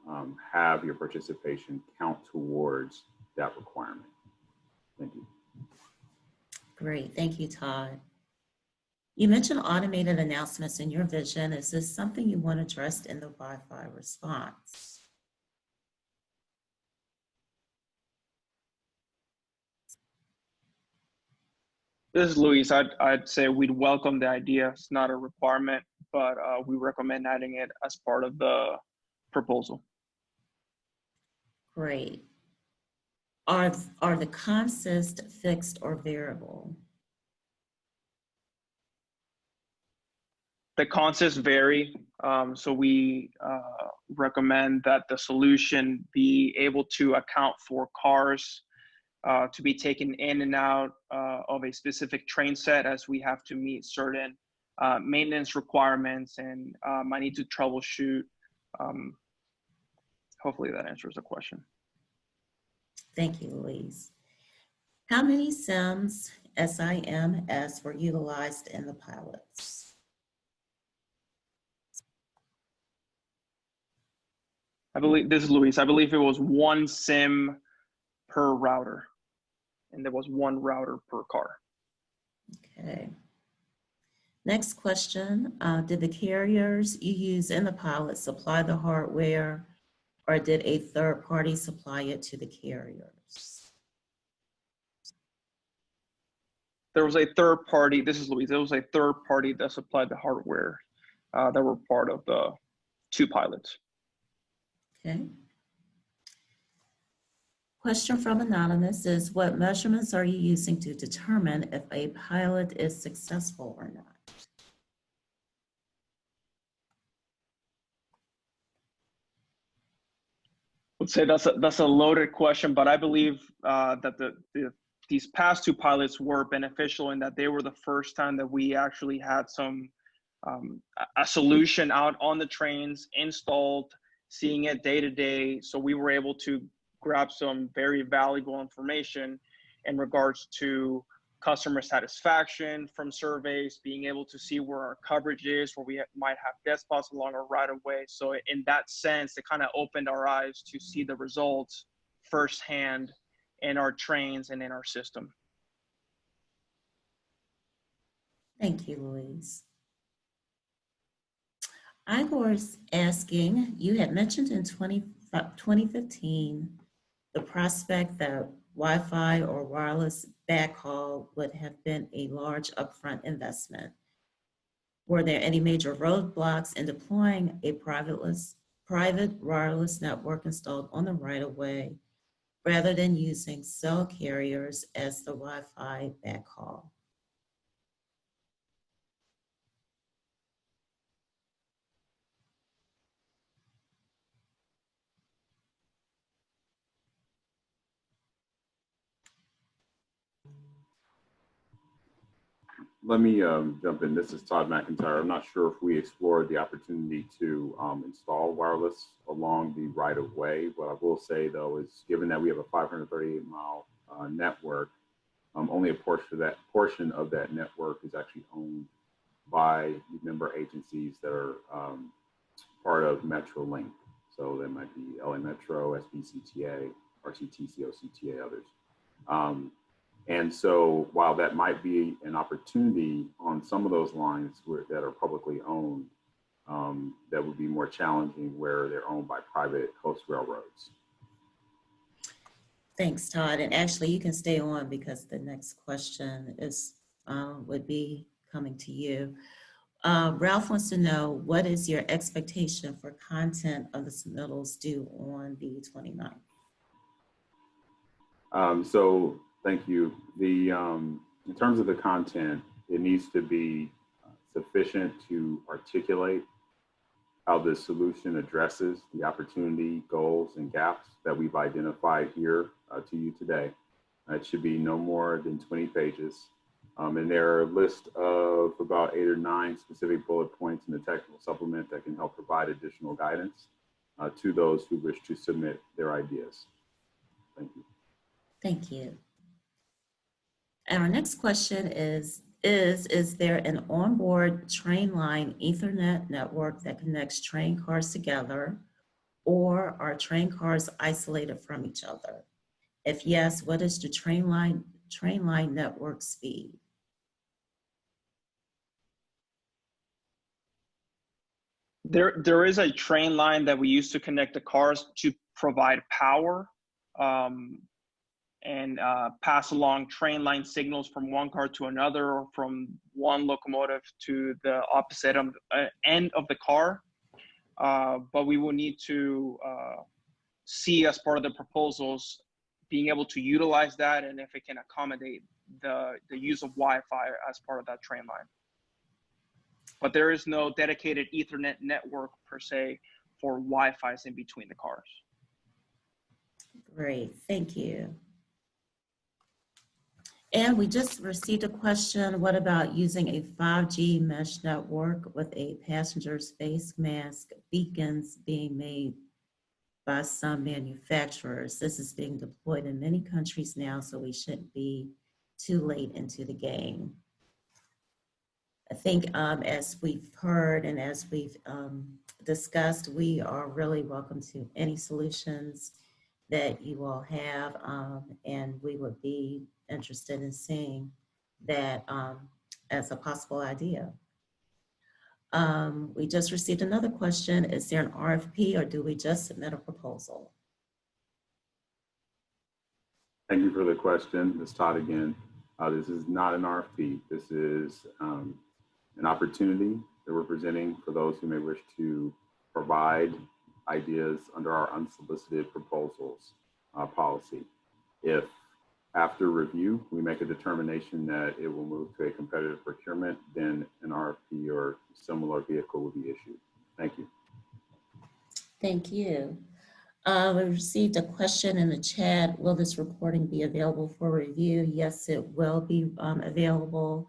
have your participation count towards that requirement. Thank you. Great, thank you, Todd. You mentioned automated announcements in your vision. Is this something you want addressed in the Wi-Fi response? This is Luis. I'd say we'd welcome the idea. It's not a requirement, but we recommend adding it as part of the proposal. Great. Are the consists fixed or variable? The consists vary, so we recommend that the solution be able to account for cars to be taken in and out of a specific train set, as we have to meet certain maintenance requirements, and I need to troubleshoot. Hopefully that answers the question. Thank you, Louise. How many SIMs were utilized in the pilots? I believe, this is Luis, I believe it was one SIM per router, and there was one router per car. Okay. Next question, did the carriers you use in the pilot supply the hardware, or did a third party supply it to the carriers? There was a third party, this is Luis, there was a third party that supplied the hardware that were part of the two pilots. Okay. Question from Anonymous is, what measurements are you using to determine if a pilot is successful or not? Let's say that's a loaded question, but I believe that these past two pilots were beneficial in that they were the first time that we actually had some a solution out on the trains installed, seeing it day to day. So we were able to grab some very valuable information in regards to customer satisfaction from surveys, being able to see where our coverage is, where we might have dead spots along our right of way. So in that sense, it kind of opened our eyes to see the results firsthand in our trains and in our system. Thank you, Louise. Igor's asking, you had mentioned in 2015 the prospect that Wi-Fi or wireless backhaul would have been a large upfront investment. Were there any major roadblocks in deploying a private wireless network installed on the right-of-way rather than using cell carriers as the Wi-Fi backhaul? Let me jump in. This is Todd McIntyre. I'm not sure if we explored the opportunity to install wireless along the right of way. What I will say though is, given that we have a 538-mile network, only a portion of that network is actually owned by the member agencies that are part of Metrolink. So that might be LA Metro, SBCTA, RCTC, OCTA, others. And so while that might be an opportunity on some of those lines that are publicly owned, that would be more challenging where they're owned by private host railroads. Thanks, Todd. And actually, you can stay on because the next question is would be coming to you. Ralph wants to know, what is your expectation for content of the submittals due on the 29th? So thank you. In terms of the content, it needs to be sufficient to articulate how the solution addresses the opportunity, goals, and gaps that we've identified here to you today. It should be no more than 20 pages. And there are a list of about 8 or 9 specific bullet points in the technical supplement that can help provide additional guidance to those who wish to submit their ideas. Thank you. Thank you. And our next question is there an onboard train line Ethernet network that connects train cars together, or are train cars isolated from each other? If yes, what is the train line network speed? There is a train line that we use to connect the cars to provide power and pass along train line signals from one car to another, or from one locomotive to the opposite end of the car. But we will need to see, as part of the proposals, being able to utilize that, and if it can accommodate the use of Wi-Fi as part of that train line. But there is no dedicated Ethernet network per se for Wi-Fi's in between the cars. Great, thank you. And we just received a question, what about using a 5G mesh network with a passenger's face mask beacons being made by some manufacturers? This is being deployed in many countries now, so we shouldn't be too late into the game. I think as we've heard and as we've discussed, we are really welcome to any solutions that you all have, and we would be interested in seeing that as a possible idea. We just received another question. Is there an RFP, or do we just submit a proposal? Thank you for the question. This is Todd again. This is not an RFP. This is an opportunity that we're presenting for those who may wish to provide ideas under our unsolicited proposals policy. If after review, we make a determination that it will move to a competitive procurement, then an RFP or similar vehicle will be issued. Thank you. Thank you. We received a question in the chat. Will this recording be available for review? Yes, it will be available.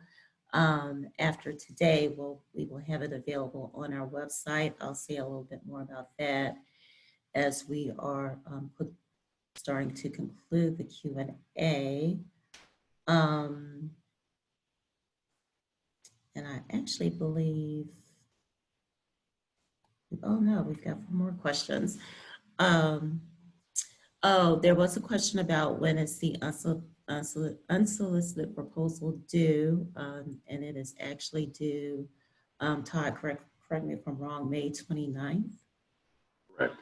After today, we will have it available on our website. I'll say a little bit more about that as we are starting to conclude the Q&A. And I actually believe, oh no, we've got 4 more questions. Oh, there was a question about when is the unsolicited proposal due, and it is actually due, Todd, correct me if I'm wrong, May 29th Correct.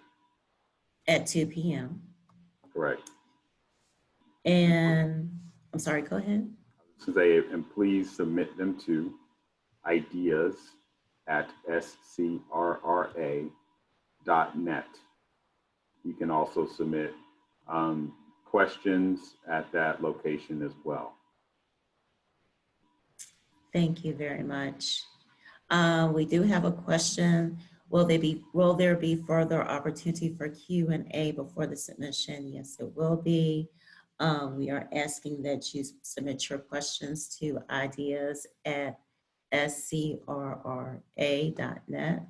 at 2 p.m. Correct. And I'm sorry, go ahead. So they, and please submit them to ideas@scrra.net. You can also submit questions at that location as well. Thank you very much. We do have a question. Will there be further opportunity for Q&A before the submission? Yes, it will be. We are asking that you submit your questions to ideas@scrra.net.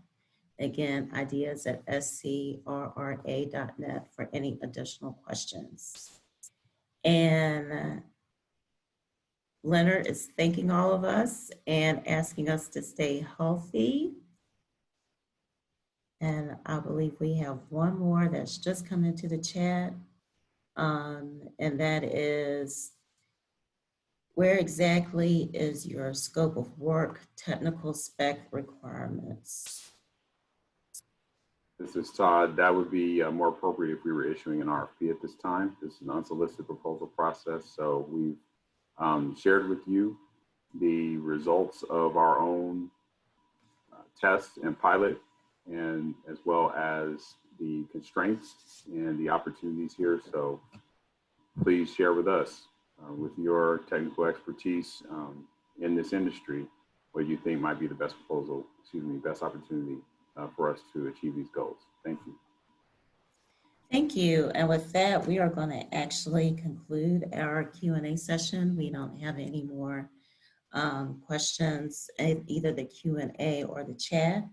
Again, ideas@scrra.net for any additional questions. And Leonard is thanking all of us and asking us to stay healthy. And I believe we have one more that's just come into the chat. And that is, where exactly is your scope of work, technical spec requirements? This is Todd. That would be more appropriate if we were issuing an RFP at this time. This is an unsolicited proposal process. So we've shared with you the results of our own test and pilot, and as well as the constraints and the opportunities here. So please share with us, with your technical expertise in this industry, what you think might be the best proposal, best opportunity for us to achieve these goals. Thank you. Thank you. And with that, we are going to actually conclude our Q&A session. We don't have any more questions, either the Q&A or the chat.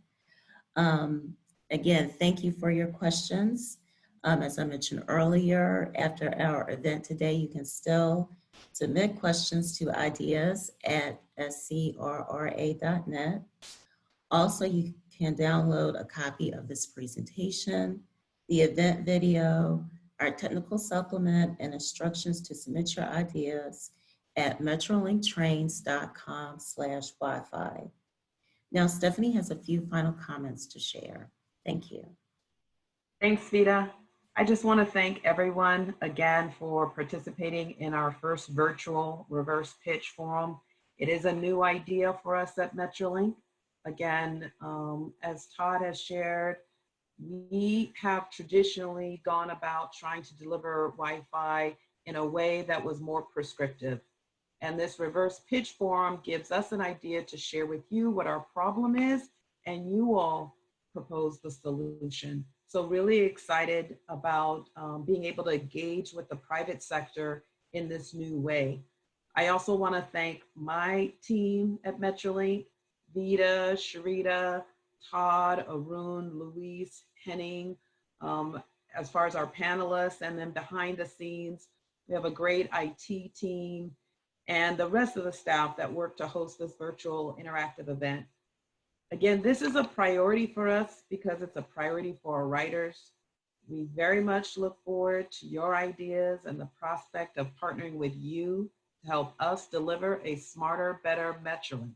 Again, thank you for your questions. As I mentioned earlier, after our event today, you can still submit questions to ideas@scrra.net. Also, you can download a copy of this presentation, the event video, our technical supplement, and instructions to submit your ideas at metrolinktrains.com/Wi-Fi. Now, Stephanie has a few final comments to share. Thank you. Thanks, Vita. I just want to thank everyone again for participating in our first virtual reverse pitch forum. It is a new idea for us at Metrolink. Again, as Todd has shared, we have traditionally gone about trying to deliver Wi-Fi in a way that was more prescriptive. And this reverse pitch forum gives us an idea to share with you what our problem is, and you all propose the solution. So really excited about being able to engage with the private sector in this new way. I also want to thank my team at Metrolink, Vita, Sharita, Todd, Arun, Luis, Henning, as far as our panelists, and then behind the scenes, we have a great IT team and the rest of the staff that work to host this virtual interactive event. Again, this is a priority for us because it's a priority for our writers. We very much look forward to your ideas and the prospect of partnering with you to help us deliver a smarter, better Metrolink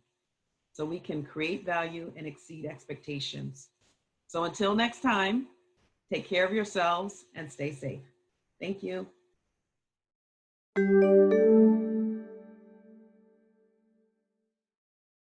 so we can create value and exceed expectations. So until next time, take care of yourselves and stay safe. Thank you.